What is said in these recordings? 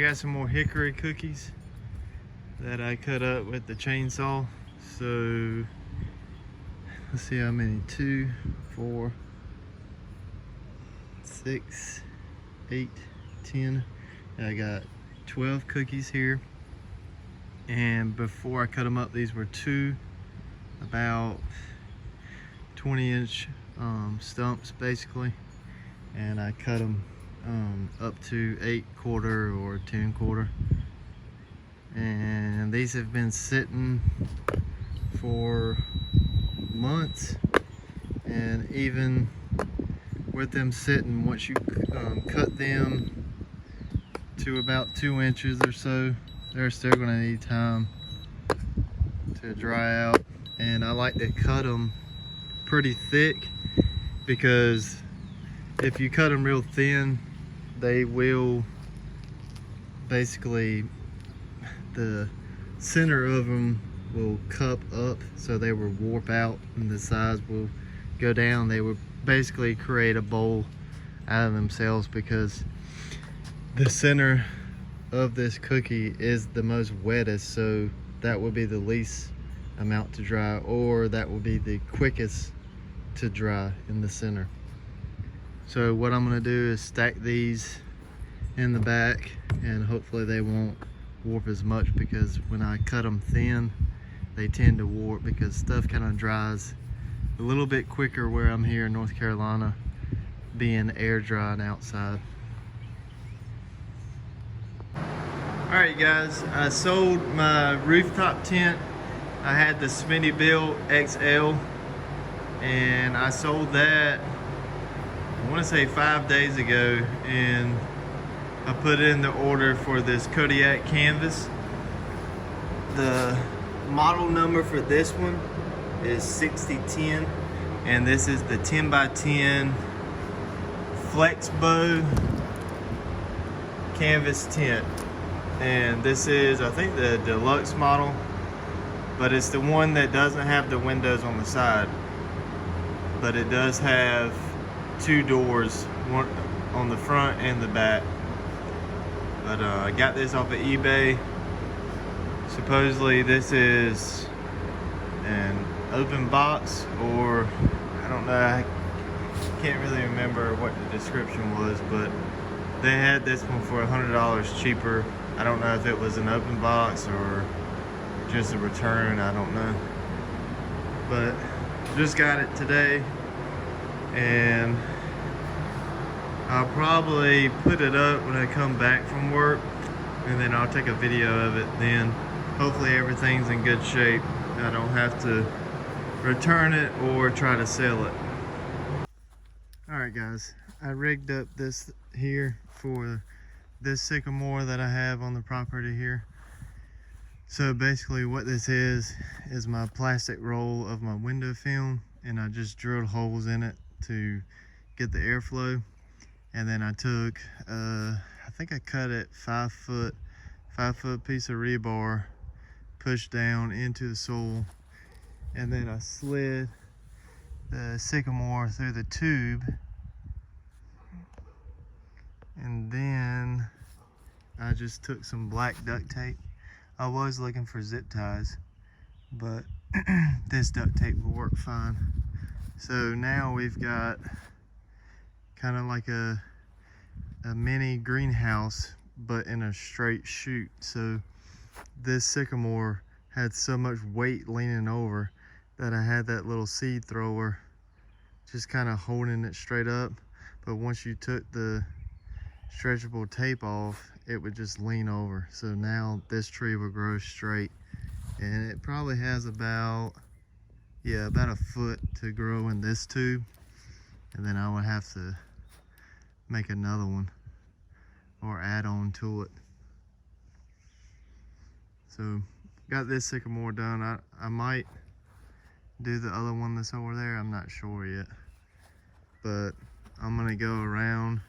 I got some more hickory cookies that I cut up with the chainsaw. So let's see how many. 2, 4, 6, 8, 10. I got 12 cookies here. And before I cut them up, these were 2 about 20-inch stumps basically, and I cut them up to 8/4 or 10/4. And these have been sitting for months, and even with them sitting, once you cut them to about 2 inches or so, they're still going to need time to dry out. And I like to cut them pretty thick, because if you cut them real thin, they will basically, the center of them will cup up, so they will warp out and the sides will go down. They will basically create a bowl out of themselves, because the center of this cookie is the most wettest, so that would be the least amount to dry, or that will be the quickest to dry in the center. So what I'm going to do is stack these in the back, and hopefully they won't warp as much, because when I cut them thin they tend to warp, because stuff kind of dries a little bit quicker where I'm here in North Carolina, being air dried outside. Alright guys, I sold my rooftop tent. I had the Smittybilt XL, and I sold that, I want to say 5 days ago, and I put in the order for this Kodiak canvas. The model number for this one is 6010, and this is the 10x10 flex bow canvas tent. And this is, I think, the deluxe model, but it's the one that doesn't have the windows on the side, but it does have 2 doors, one on the front and the back. But I got this off of eBay. Supposedly this is an open box, or I don't know, I can't really remember what the description was, but they had this one for $100 cheaper. I don't know if it was an open box or just a return, I don't know. But just got it today, and I'll probably put it up when I come back from work, and then I'll take a video of it then. Hopefully everything's in good shape. I don't have to return it or try to sell it. Alright guys, I rigged up this here for this sycamore that I have on the property here. So basically what this is my plastic roll of my window film, and I just drilled holes in it to get the airflow. And then I took, I think I cut it 5 foot piece of rebar, pushed down into the soil, and then I slid the sycamore through the tube, and then I just took some black duct tape. I was looking for zip ties, but this duct tape will work fine. So now we've got kind of like a mini greenhouse, but in a straight shoot. So this sycamore had so much weight leaning over that I had that little seed thrower just kind of holding it straight up. But once you took the stretchable tape off, it would just lean over. So now this tree will grow straight, and it probably has about a foot to grow in this tube, and then I would have to make another one or add on to it. So got this sycamore done. I might do the other one that's over there, I'm not sure yet, but I'm gonna go around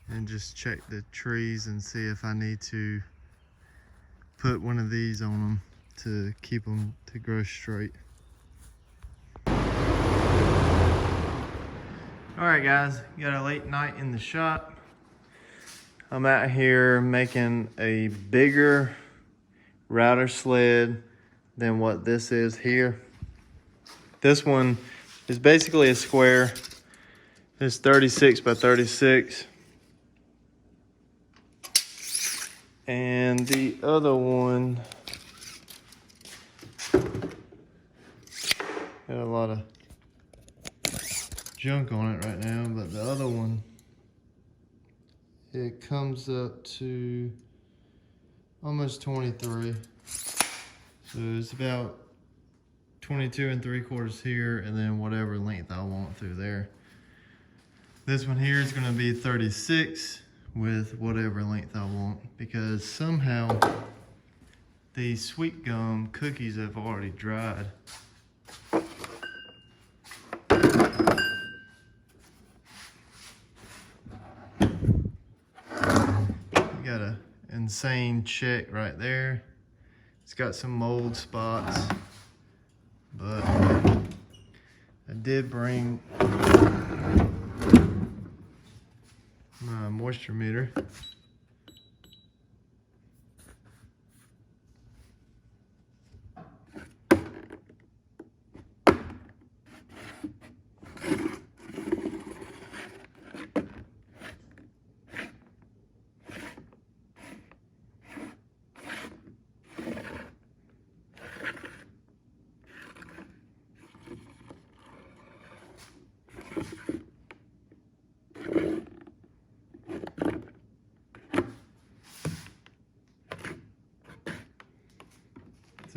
and just check the trees and see if I need to put one of these on them to keep them to grow straight. Alright guys, got a late night in the shop. I'm out here making a bigger router sled than what this is here. This one is basically a square. It's 36 by 36. And the other one got a lot of junk on it right now, but the other one, it comes up to almost 23. So it's about 22 3/4 here, and then whatever length I want through there. This one here is gonna be 36 with whatever length I want, because somehow these sweet gum cookies have already dried. Got an insane check right there. It's got some mold spots, but I did bring my moisture meter.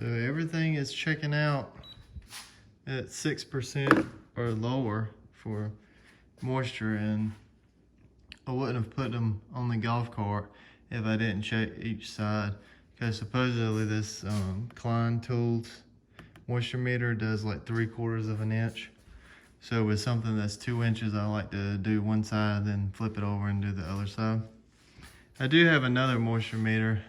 So everything is checking out at 6% or lower for moisture, and I wouldn't have put them on the golf cart if I didn't check each side, because supposedly this Klein Tools moisture meter does like 3/4 of an inch. So with something that's 2 inches, I like to do one side, then flip it over and do the other side. I do have another moisture meter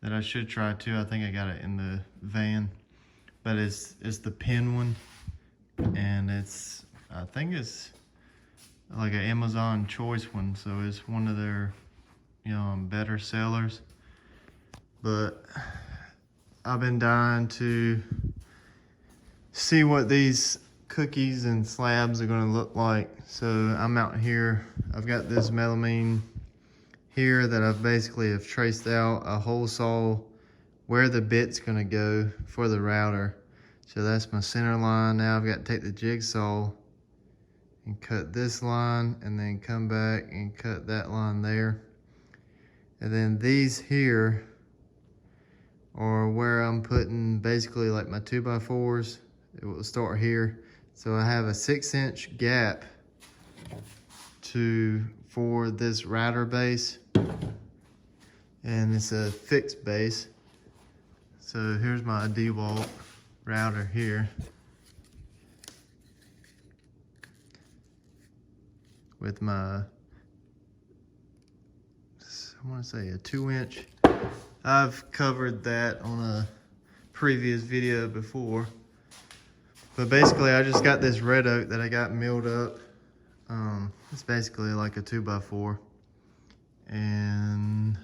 that I should try too. I think I got it in the van, but it's the pin one, and I think it's like an Amazon choice one, so it's one of their better sellers. But I've been dying to see what these cookies and slabs are going to look like. So I'm out here, I've got this melamine here that I've basically have traced out a hole saw where the bit's gonna go for the router. So that's my center line. Now I've got to take the jigsaw and cut this line, and then come back and cut that line there. And then these here are where I'm putting basically like my 2x4s. It will start here. So I have a 6-inch gap for this router base, and it's a fixed base. So here's my DeWalt router here with my, I want to say a 2-inch. I've covered that on a previous video before, but basically I just got this red oak that I got milled up. It's basically like a 2x4, and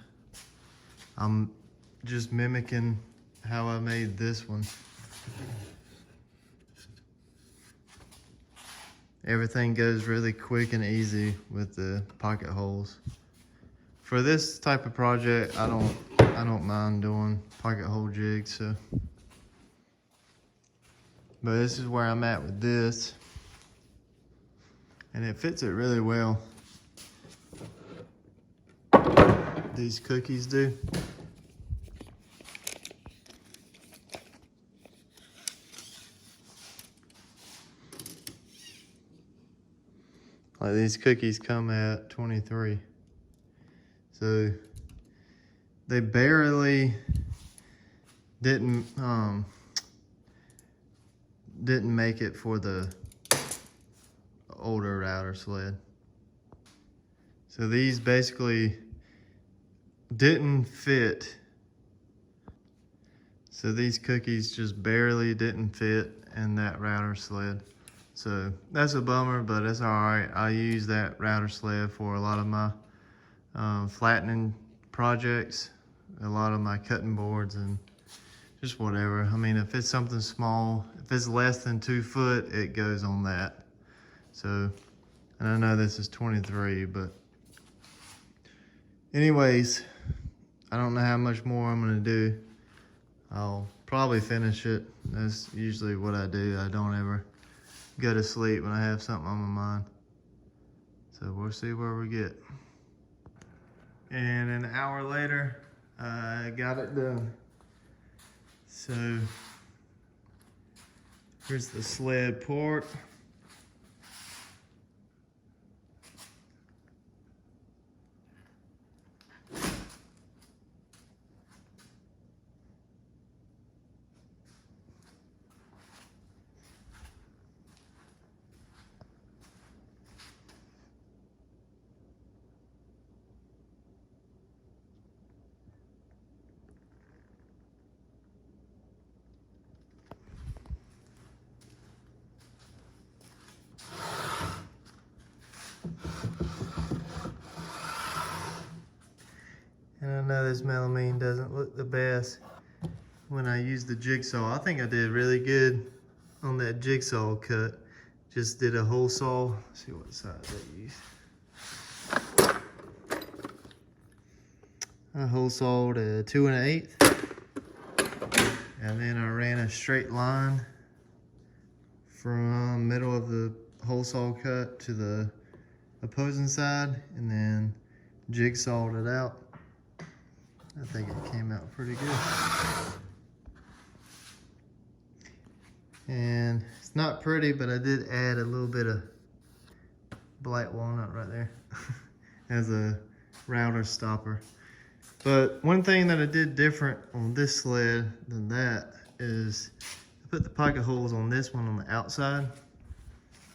I'm just mimicking how I made this one. Everything goes really quick and easy with the pocket holes. For this type of project, I don't mind doing pocket hole jigs, so. But this is where I'm at with this, and it fits it really well. These cookies do. Like these cookies come at 23. So they barely didn't make it for the older router sled. So these basically didn't fit. So these cookies just barely didn't fit in that router sled. So that's a bummer, but it's all right. I use that router sled for a lot of my flattening projects, a lot of my cutting boards and just whatever. I mean, if it's something small, if it's less than 2 foot, it goes on that. So, and I know this is 23, but anyways, I don't know how much more I'm gonna do. I'll probably finish it. That's usually what I do. I don't ever go to sleep when I have something on my mind. So we'll see where we get. And an hour later, I got it done. So here's the sled port. And I know this melamine doesn't look the best when I use the jigsaw. I think I did really good on that jigsaw cut. Just did a hole saw. Let's see what size I used. I hole sawed a 2 1/8, and then I ran a straight line from middle of the hole saw cut to the opposing side, and then jigsawed it out. I think it came out pretty good. And it's not pretty, but I did add a little bit of black walnut right there as a router stopper. But one thing that I did different on this sled than that is I put the pocket holes on this one on the outside.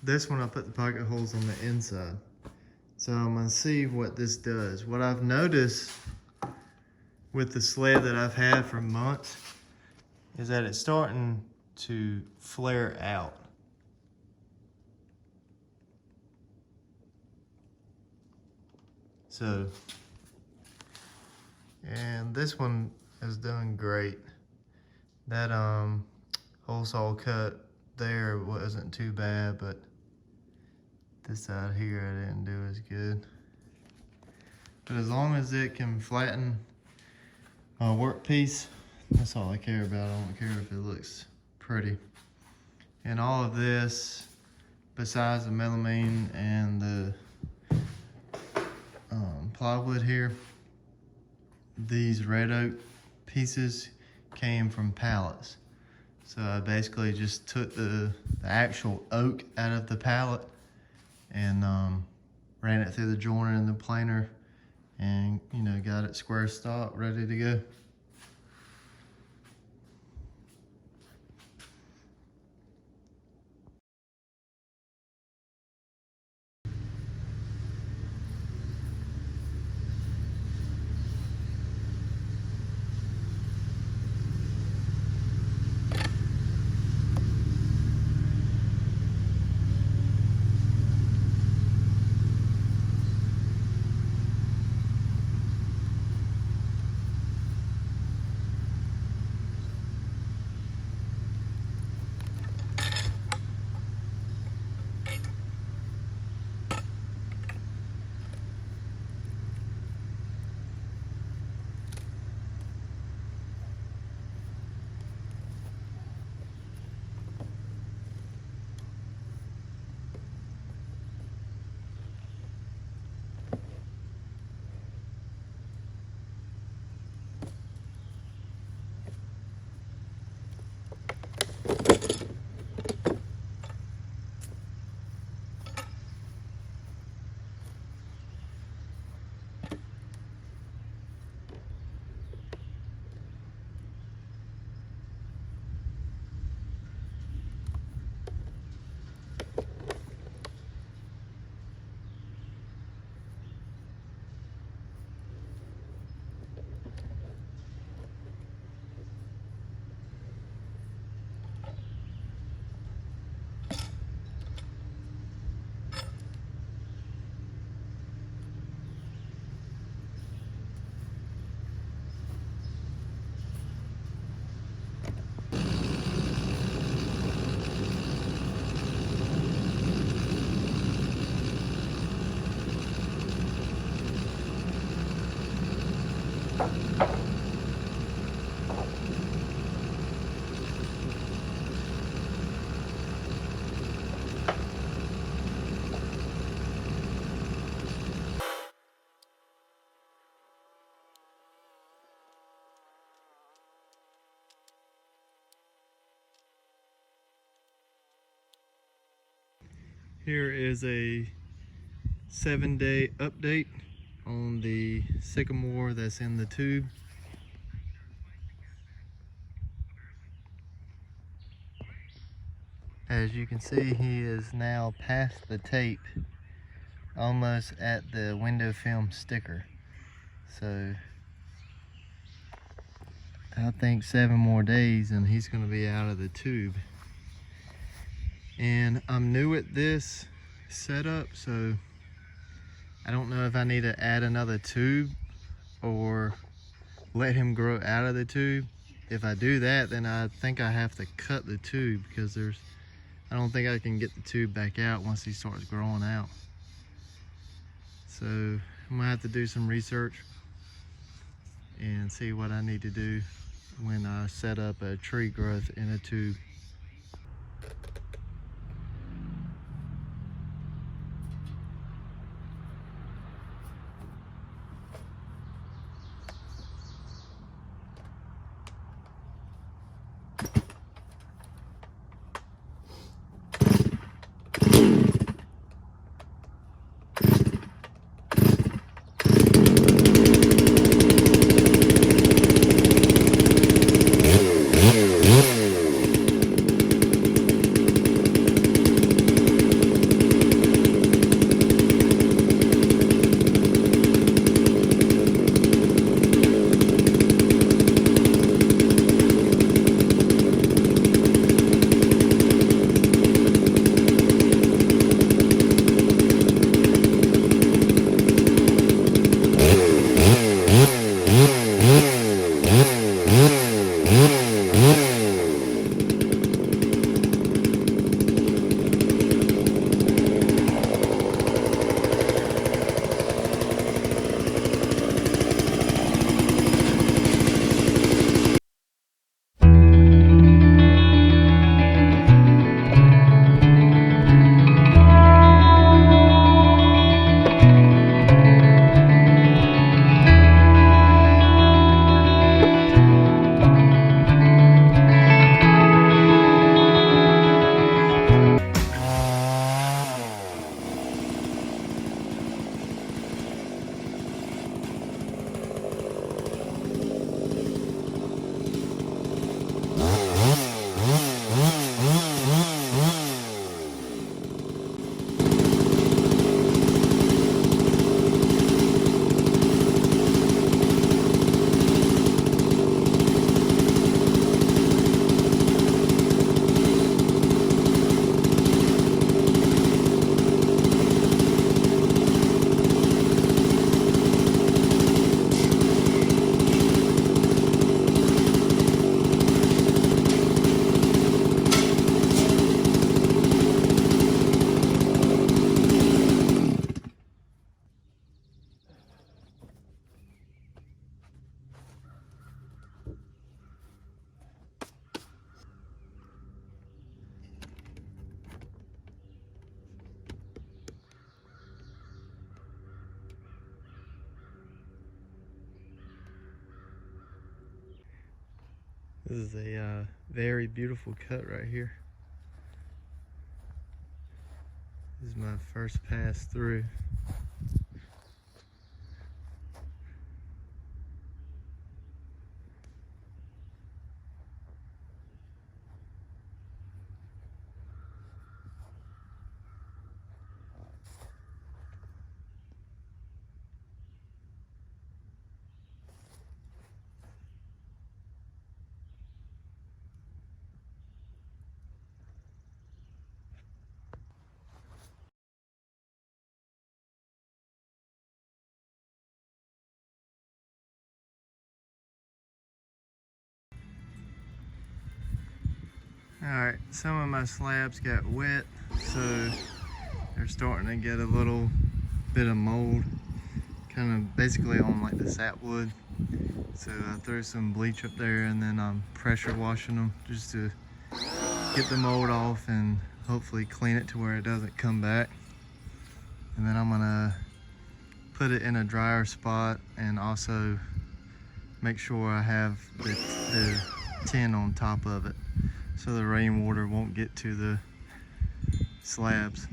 This one I put the pocket holes on the inside. So I'm gonna see what this does. What I've noticed with the sled that I've had for months is that it's starting to flare out. So, and this one is doing great. That hole saw cut there wasn't too bad, but this side here I didn't do as good. But as long as it can flatten my work piece, that's all I care about. I don't care if it looks pretty. And all of this, besides the melamine and the plywood here, these red oak pieces came from pallets. So I basically just took the actual oak out of the pallet and ran it through the joiner and the planer, and got it square stop, ready to go. Here is a 7-day update on the sycamore that's in the tube. As you can see, he is now past the tape, almost at the window film sticker. So I think 7 more days and he's going to be out of the tube. And I'm new at this setup, so I don't know if I need to add another tube or let him grow out of the tube. If I do that, then I think I have to cut the tube, because I don't think I can get the tube back out once he starts growing out. So I'm gonna have to do some research and see what I need to do when I set up a tree growth in a tube. This is a very beautiful cut right here. This is my first pass through. Alright, some of my slabs got wet, so they're starting to get a little bit of mold, kind of basically on like the sapwood. So I threw some bleach up there, and then I'm pressure washing them just to get the mold off and hopefully clean it to where it doesn't come back. And then I'm gonna put it in a drier spot and also make sure I have the tin on top of it, so the rainwater won't get to the slabs.